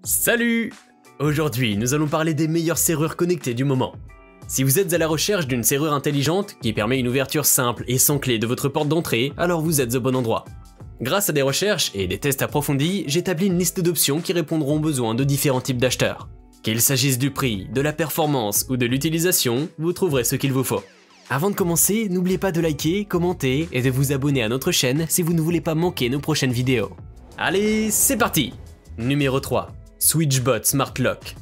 Salut! Aujourd'hui, nous allons parler des meilleures serrures connectées du moment. Si vous êtes à la recherche d'une serrure intelligente qui permet une ouverture simple et sans clé de votre porte d'entrée, alors vous êtes au bon endroit. Grâce à des recherches et des tests approfondis, j'établis une liste d'options qui répondront aux besoins de différents types d'acheteurs. Qu'il s'agisse du prix, de la performance ou de l'utilisation, vous trouverez ce qu'il vous faut. Avant de commencer, n'oubliez pas de liker, commenter et de vous abonner à notre chaîne si vous ne voulez pas manquer nos prochaines vidéos. Allez, c'est parti! Numéro 3. SwitchBot Smart Lock.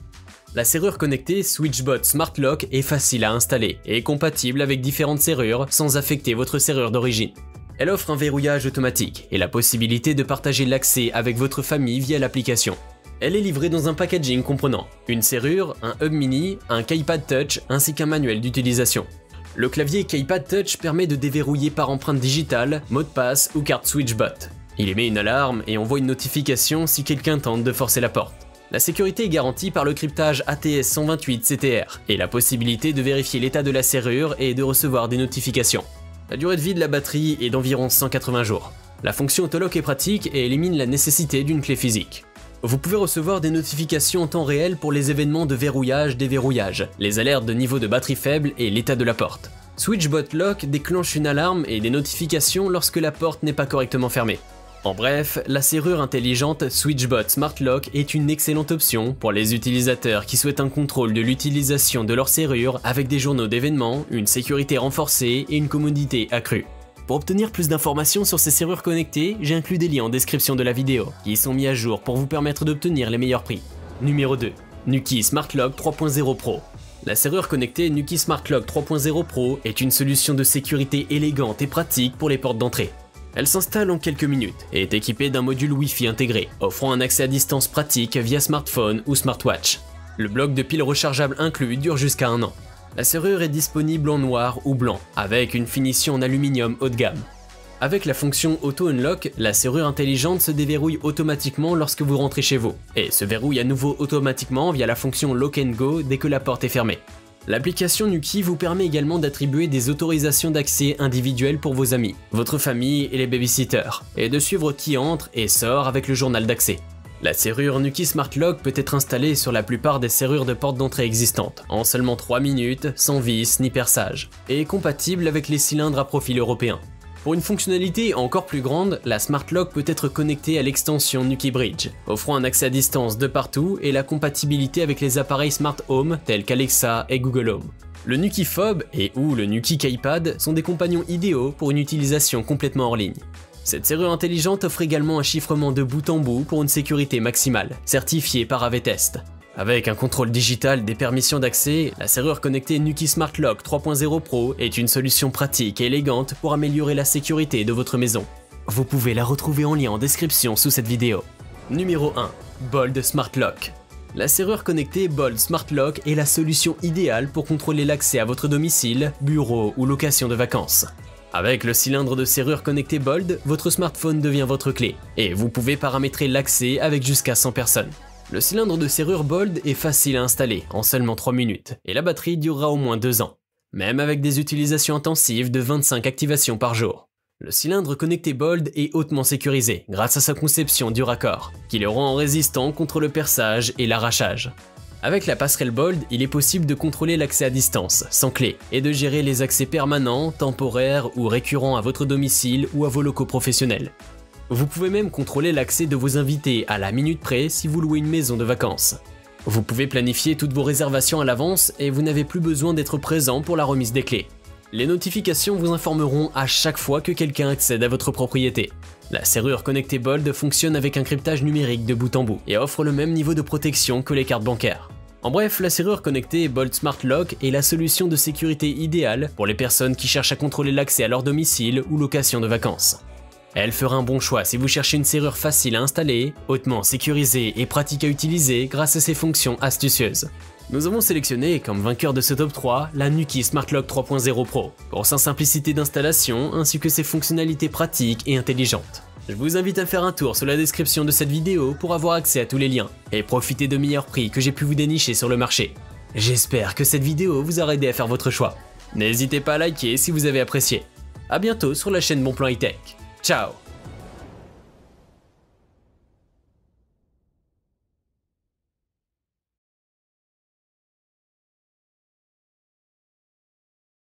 La serrure connectée SwitchBot Smart Lock est facile à installer et compatible avec différentes serrures sans affecter votre serrure d'origine. Elle offre un verrouillage automatique et la possibilité de partager l'accès avec votre famille via l'application. Elle est livrée dans un packaging comprenant une serrure, un hub mini, un keypad touch ainsi qu'un manuel d'utilisation. Le clavier keypad touch permet de déverrouiller par empreinte digitale, mot de passe ou carte SwitchBot. Il émet une alarme et envoie une notification si quelqu'un tente de forcer la porte. La sécurité est garantie par le cryptage ATS 128 CTR et la possibilité de vérifier l'état de la serrure et de recevoir des notifications. La durée de vie de la batterie est d'environ 180 jours. La fonction autolock est pratique et élimine la nécessité d'une clé physique. Vous pouvez recevoir des notifications en temps réel pour les événements de verrouillage-déverrouillage, les alertes de niveau de batterie faible et l'état de la porte. SwitchBot Lock déclenche une alarme et des notifications lorsque la porte n'est pas correctement fermée. En bref, la serrure intelligente SwitchBot Smart Lock est une excellente option pour les utilisateurs qui souhaitent un contrôle de l'utilisation de leur serrure avec des journaux d'événements, une sécurité renforcée et une commodité accrue. Pour obtenir plus d'informations sur ces serrures connectées, j'ai inclus des liens en description de la vidéo qui sont mis à jour pour vous permettre d'obtenir les meilleurs prix. Numéro 2. Nuki Smart Lock 3.0 Pro. La serrure connectée Nuki Smart Lock 3.0 Pro est une solution de sécurité élégante et pratique pour les portes d'entrée. Elle s'installe en quelques minutes et est équipée d'un module Wi-Fi intégré, offrant un accès à distance pratique via smartphone ou smartwatch. Le bloc de pile rechargeable inclus dure jusqu'à 1 an. La serrure est disponible en noir ou blanc, avec une finition en aluminium haut de gamme. Avec la fonction Auto Unlock, la serrure intelligente se déverrouille automatiquement lorsque vous rentrez chez vous, et se verrouille à nouveau automatiquement via la fonction Lock and Go dès que la porte est fermée. L'application Nuki vous permet également d'attribuer des autorisations d'accès individuelles pour vos amis, votre famille et les babysitters, et de suivre qui entre et sort avec le journal d'accès. La serrure Nuki Smart Lock peut être installée sur la plupart des serrures de porte d'entrée existantes, en seulement 3 minutes, sans vis ni perçage, et est compatible avec les cylindres à profil européen. Pour une fonctionnalité encore plus grande, la Smart Lock peut être connectée à l'extension Nuki Bridge, offrant un accès à distance de partout et la compatibilité avec les appareils Smart Home tels qu'Alexa et Google Home. Le Nuki Fob et ou le Nuki Keypad sont des compagnons idéaux pour une utilisation complètement hors ligne. Cette serrure intelligente offre également un chiffrement de bout en bout pour une sécurité maximale, certifiée par AV-Test. Avec un contrôle digital des permissions d'accès, la serrure connectée Nuki Smart Lock 3.0 Pro est une solution pratique et élégante pour améliorer la sécurité de votre maison. Vous pouvez la retrouver en lien en description sous cette vidéo. Numéro 1. Bold Smart Lock. La serrure connectée Bold Smart Lock est la solution idéale pour contrôler l'accès à votre domicile, bureau ou location de vacances. Avec le cylindre de serrure connecté Bold, votre smartphone devient votre clé, et vous pouvez paramétrer l'accès avec jusqu'à 100 personnes. Le cylindre de serrure Bold est facile à installer, en seulement 3 minutes, et la batterie durera au moins 2 ans, même avec des utilisations intensives de 25 activations par jour. Le cylindre connecté Bold est hautement sécurisé grâce à sa conception du raccord, qui le rend résistant contre le perçage et l'arrachage. Avec la passerelle Bold, il est possible de contrôler l'accès à distance, sans clé, et de gérer les accès permanents, temporaires ou récurrents à votre domicile ou à vos locaux professionnels. Vous pouvez même contrôler l'accès de vos invités à la minute près si vous louez une maison de vacances. Vous pouvez planifier toutes vos réservations à l'avance et vous n'avez plus besoin d'être présent pour la remise des clés. Les notifications vous informeront à chaque fois que quelqu'un accède à votre propriété. La serrure connectée Bold fonctionne avec un cryptage numérique de bout en bout et offre le même niveau de protection que les cartes bancaires. En bref, la serrure connectée Bold Smart Lock est la solution de sécurité idéale pour les personnes qui cherchent à contrôler l'accès à leur domicile ou location de vacances. Elle fera un bon choix si vous cherchez une serrure facile à installer, hautement sécurisée et pratique à utiliser grâce à ses fonctions astucieuses. Nous avons sélectionné comme vainqueur de ce top 3 la Nuki Smart Lock 3.0 Pro, pour sa simplicité d'installation ainsi que ses fonctionnalités pratiques et intelligentes. Je vous invite à faire un tour sur la description de cette vidéo pour avoir accès à tous les liens et profiter de meilleurs prix que j'ai pu vous dénicher sur le marché. J'espère que cette vidéo vous aura aidé à faire votre choix. N'hésitez pas à liker si vous avez apprécié. A bientôt sur la chaîne Bonplan High Tech. Ciao!